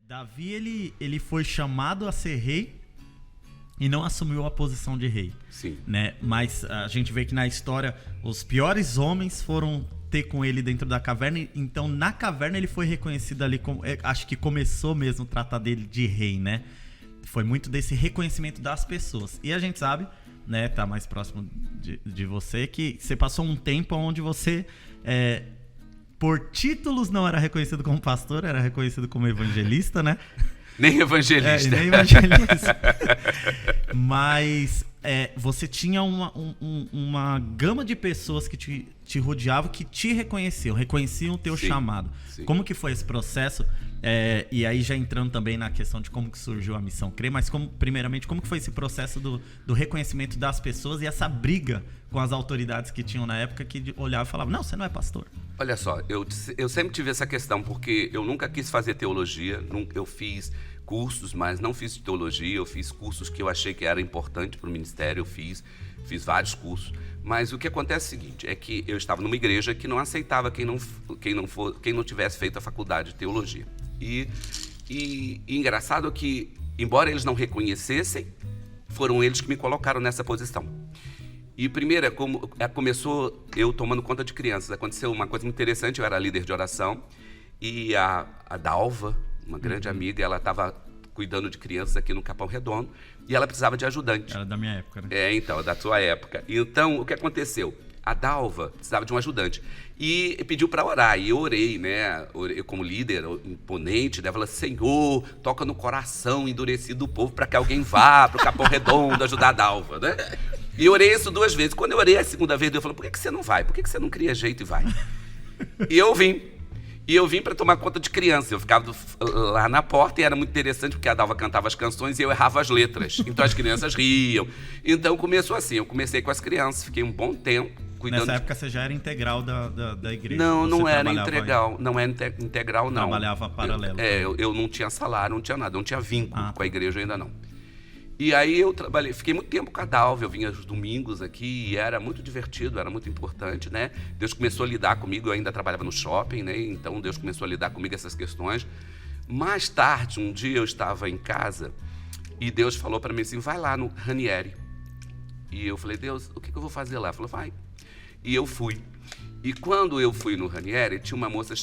Davi, ele foi chamado a ser rei e não assumiu a posição de rei. Sim. Né? Mas a gente vê que na história os piores homens foram ter com ele dentro da caverna. Então na caverna ele foi reconhecido ali como... Acho que começou mesmo a tratar dele de rei, né? Foi muito desse reconhecimento das pessoas. E a gente sabe, né? Tá mais próximo de você, que você passou um tempo onde você... por títulos não era reconhecido como pastor, era reconhecido como evangelista, né? Nem evangelista. Nem evangelista. Mas você tinha uma gama de pessoas que te rodeavam, que te reconheciam o teu chamado. Sim. Como que foi esse processo? E aí já entrando também na questão de como que surgiu a Missão Crer, mas primeiramente, como que foi esse processo do reconhecimento das pessoas e essa briga com as autoridades que tinham na época, que olhavam e falavam, não, você não é pastor. Olha só, eu sempre tive essa questão, porque eu nunca quis fazer teologia, eu fiz cursos, mas não fiz teologia, eu fiz cursos que eu achei que era importante para o ministério, eu fiz vários cursos, mas o que acontece é o seguinte, é que eu estava numa igreja que não aceitava quem não tivesse feito a faculdade de teologia. E engraçado que, embora eles não reconhecessem, foram eles que me colocaram nessa posição. E primeiro, começou eu tomando conta de crianças. Aconteceu uma coisa muito interessante, eu era líder de oração, e a Dalva, uma grande amiga, ela estava cuidando de crianças aqui no Capão Redondo, e ela precisava de ajudante. Era da minha época, né? Então, da sua época. Então, o que aconteceu? A Dalva precisava de um ajudante. E pediu para orar, e eu orei, né? Eu, como líder imponente, né? Falei, Senhor, toca no coração endurecido do povo para que alguém vá para o Capão Redondo ajudar a Dalva, né? E eu orei isso 2 vezes. Quando eu orei a segunda vez, eu falei, por que você não vai? Por que você não cria jeito e vai? E eu vim. E eu vim para tomar conta de criança. Eu ficava lá na porta e era muito interessante porque a Dalva cantava as canções e eu errava as letras. Então as crianças riam. Então começou assim, eu comecei com as crianças, fiquei um bom tempo cuidando. Nessa época você já era integral da igreja? Não era integral. Não era integral, não. Trabalhava paralelo. Eu não tinha salário, não tinha nada, não tinha vínculo com a igreja ainda não. E aí eu trabalhei, fiquei muito tempo com a Dalva, eu vinha aos domingos aqui e era muito divertido, era muito importante, né? Deus começou a lidar comigo, eu ainda trabalhava no shopping, né? Então Deus começou a lidar comigo essas questões. Mais tarde, um dia eu estava em casa e Deus falou para mim assim, vai lá no Ranieri. E eu falei, Deus, o que eu vou fazer lá? Ele falou, vai. E eu fui. E quando eu fui no Ranieri, tinha uma moça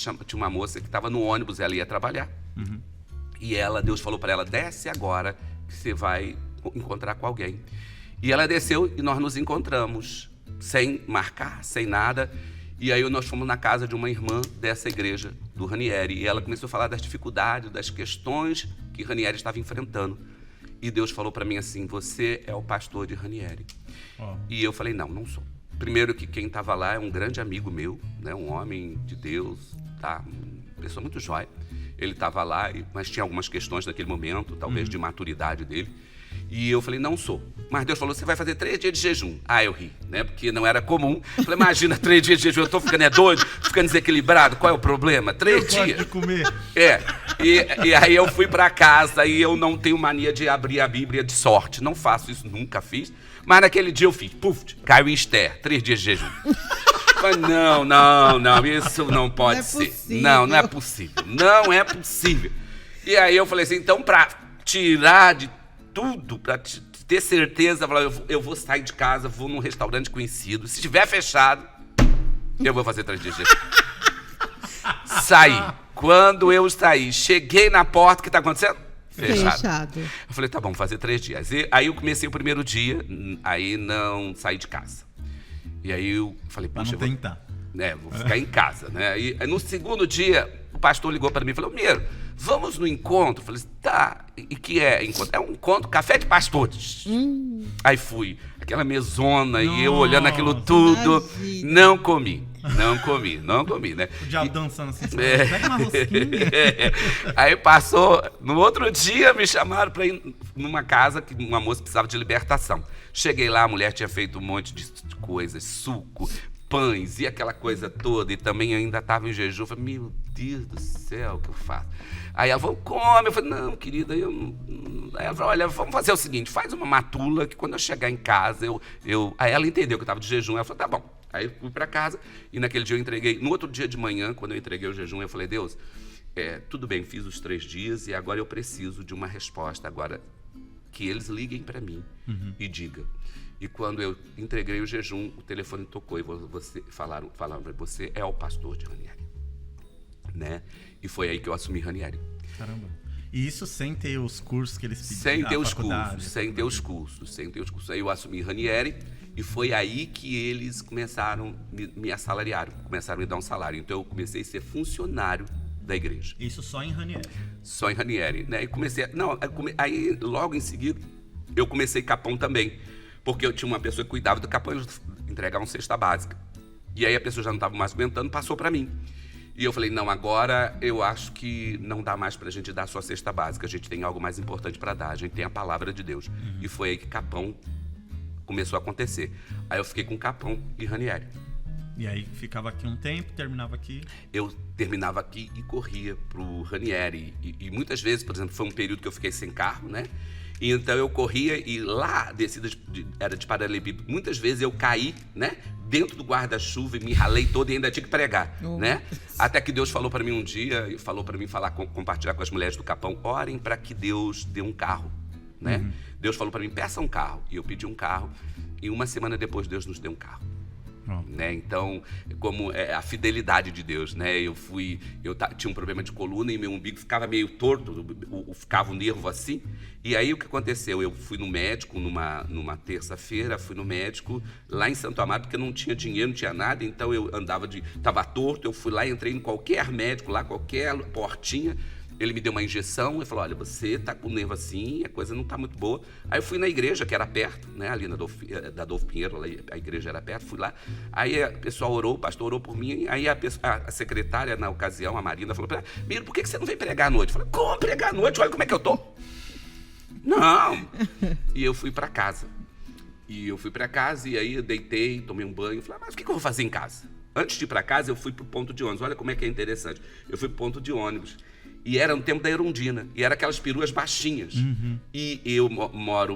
que estava no ônibus, ela ia trabalhar. Uhum. E Deus falou para ela, desce agora que você vai encontrar com alguém. E ela desceu e nós nos encontramos, sem marcar, sem nada. E aí nós fomos na casa de uma irmã dessa igreja, do Ranieri. E ela começou a falar das dificuldades, das questões que Ranieri estava enfrentando. E Deus falou para mim assim, você é o pastor de Ranieri. E eu falei, não sou. Primeiro que quem estava lá é um grande amigo meu, né, um homem de Deus, tá? Uma pessoa muito jóia. Ele estava lá, mas tinha algumas questões naquele momento, talvez de maturidade dele. E eu falei, não sou. Mas Deus falou, você vai fazer 3 dias de jejum. Eu ri, né? Porque não era comum. Falei, imagina, 3 dias de jejum, eu tô ficando doido, ficando desequilibrado, qual é o problema? 3 dias. Gosto de comer. E aí eu fui para casa e eu não tenho mania de abrir a Bíblia de sorte. Não faço isso, nunca fiz. Mas naquele dia eu fiz, caiu em Esther, 3 dias de jejum. Falei, não, isso não pode ser. Não é possível. Não é possível. E aí eu falei assim, então para tirar de tudo, para ter certeza, eu vou sair de casa, vou num restaurante conhecido, se estiver fechado, eu vou fazer 3 dias de jejum. Saí. Quando eu saí, cheguei na porta, o que está acontecendo? Fechado. Eu falei, tá bom, vou fazer 3 dias. E aí eu comecei o primeiro dia, aí não saí de casa. E aí eu falei, puxa, vou ficar em casa, né? E no segundo dia, o pastor ligou para mim e falou, Miro, vamos no encontro? Eu falei, tá, e que é encontro? É um encontro, café de pastores. Aí fui, aquela mesona, e eu olhando aquilo tudo, não comi, né? O diabo dançando assim, pega uma rosquinha. Aí passou, no outro dia me chamaram para ir numa casa que uma moça precisava de libertação. Cheguei lá, a mulher tinha feito um monte de coisas, suco, pães e aquela coisa toda, e também ainda estava em jejum. Eu falei, meu Deus do céu, o que eu faço? Aí ela falou, come. Eu falei, não, querida, eu não... Aí ela falou, olha, vamos fazer o seguinte, faz uma matula, que quando eu chegar em casa, Aí ela entendeu que eu estava de jejum, ela falou, tá bom. Aí eu fui para casa, e naquele dia eu entreguei, no outro dia de manhã, quando eu entreguei o jejum, eu falei, Deus, tudo bem, fiz os 3 dias e agora eu preciso de uma resposta agora, que eles liguem para mim e digam. E quando eu entreguei o jejum, o telefone tocou e falaram para você é o pastor de Ranieri, né? E foi aí que eu assumi Ranieri. Caramba. E isso sem ter os cursos que eles pediram? Sem ter os cursos. Aí eu assumi Ranieri e foi aí que eles começaram me assalariar, começaram a me dar um salário. Então eu comecei a ser funcionário da igreja. Isso só em Ranieri? Só em Ranieri, né? E comecei... Aí logo em seguida eu comecei Capão também, porque eu tinha uma pessoa que cuidava do Capão, entregava uma cesta básica. E aí a pessoa já não estava mais aguentando, passou para mim. E eu falei, não, agora eu acho que não dá mais pra gente dar só a cesta básica, a gente tem algo mais importante para dar, a gente tem a palavra de Deus. E foi aí que Capão começou a acontecer. Aí eu fiquei com Capão e Ranieri. E aí ficava aqui um tempo, terminava aqui? Eu terminava aqui e corria pro Ranieri. E muitas vezes, por exemplo, foi um período que eu fiquei sem carro, né? E então eu corria e lá, descida era de paralelepípedo, muitas vezes eu caí, né? Dentro do guarda-chuva e me ralei todo e ainda tinha que pregar, né? Até que Deus falou para mim um dia, e falou para mim compartilhar com as mulheres do Capão, orem para que Deus dê um carro, né? Deus falou para mim, peça um carro. E eu pedi um carro e uma semana depois Deus nos deu um carro. Né? Então, como a fidelidade de Deus, né? Eu tinha um problema de coluna e meu umbigo ficava meio torto, ficava um nervo assim. E aí o que aconteceu? Eu fui no médico numa terça-feira, fui no médico lá em Santo Amaro, porque eu não tinha dinheiro, não tinha nada, então eu estava torto, eu fui lá, entrei em qualquer médico lá, qualquer portinha. Ele me deu uma injeção e falou, olha, você tá com o nervo assim, a coisa não tá muito boa. Aí eu fui na igreja, que era perto, né, ali da Adolfo Pinheiro, a igreja era perto, fui lá. Aí o pessoal orou, o pastor orou por mim, aí a secretária, na ocasião, a Marina, falou pra ela, Miro, por que você não vem pregar à noite? Eu falei, como pregar à noite? Olha como é que eu tô. Não. E eu fui pra casa. E aí eu deitei, tomei um banho, falei, mas o que eu vou fazer em casa? Antes de ir pra casa, eu fui pro ponto de ônibus. Olha como é que é interessante. Eu fui pro ponto de ônibus. E era no tempo da Erundina. E era aquelas peruas baixinhas. E eu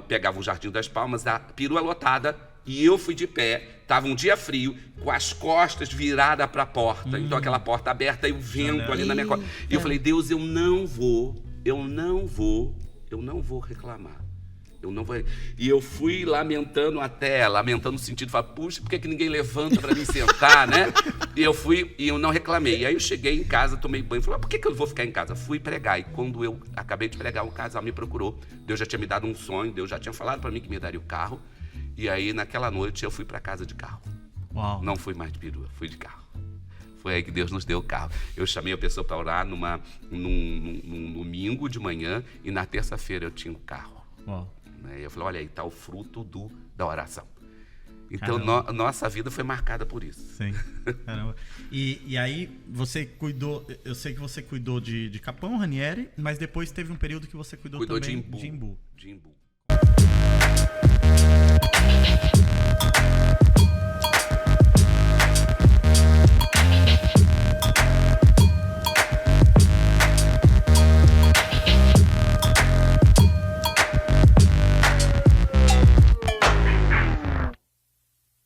pegava o Jardim das Palmas, a perua lotada, e eu fui de pé. Tava um dia frio, com as costas viradas para a porta. Então aquela porta aberta e o vento ali na minha costa. E eu falei, Deus, eu não vou reclamar. E eu fui lamentando no sentido, falei, puxa, por que ninguém levanta para me sentar, né? E eu não reclamei. E aí eu cheguei em casa, tomei banho, falei, por que eu vou ficar em casa? Fui pregar. E quando eu acabei de pregar, o casal me procurou. Deus já tinha me dado um sonho, Deus já tinha falado para mim que me daria o carro. E aí, naquela noite, eu fui para casa de carro. Uau. Não fui mais de perua, fui de carro. Foi aí que Deus nos deu o carro. Eu chamei a pessoa para orar num domingo de manhã e na terça-feira eu tinha o carro. Uau. E eu falei, olha aí, está o fruto da oração. Então, nossa vida foi marcada por isso. Sim, caramba. E aí, você cuidou, eu sei que você cuidou de Capão, Ranieri, mas depois teve um período que você cuidou também de Imbu. De Imbu.